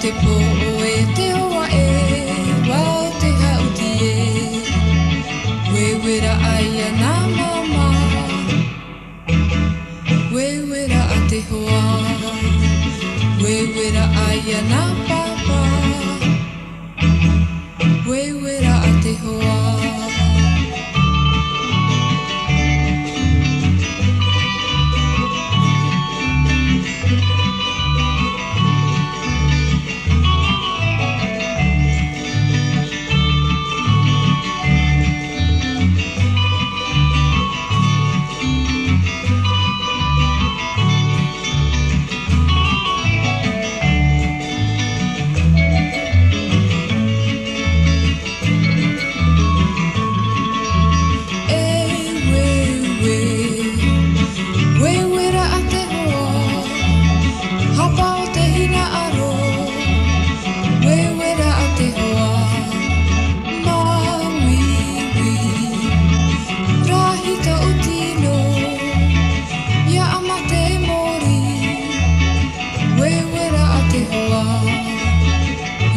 Te po e te hoa e wao te hauti e wewera ai ana mama wewera a te hoa wewera ai ana papa wewera a te hoa.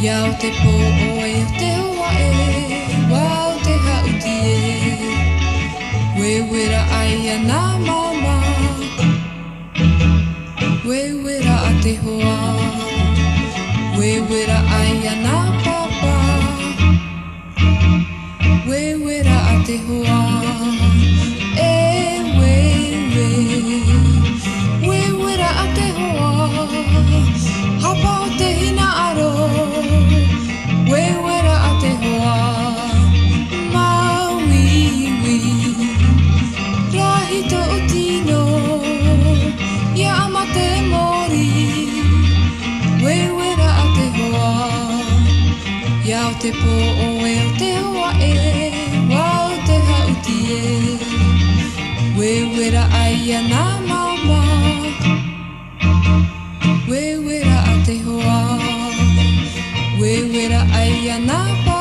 Iau te po o e te hoa e wao te hauti e wewera ai ana mama wewera a te hoa wewera ai ana papa wewera a te hoa e wewera a te hoa hapa o te hina aro wewera a te hoa mauiwi rahito o tino ia ama te mori wewera a te hoa iau te po o e o te hoa e wao te hauti e wewera ai ana mama wewera a te hoa wewera ai ana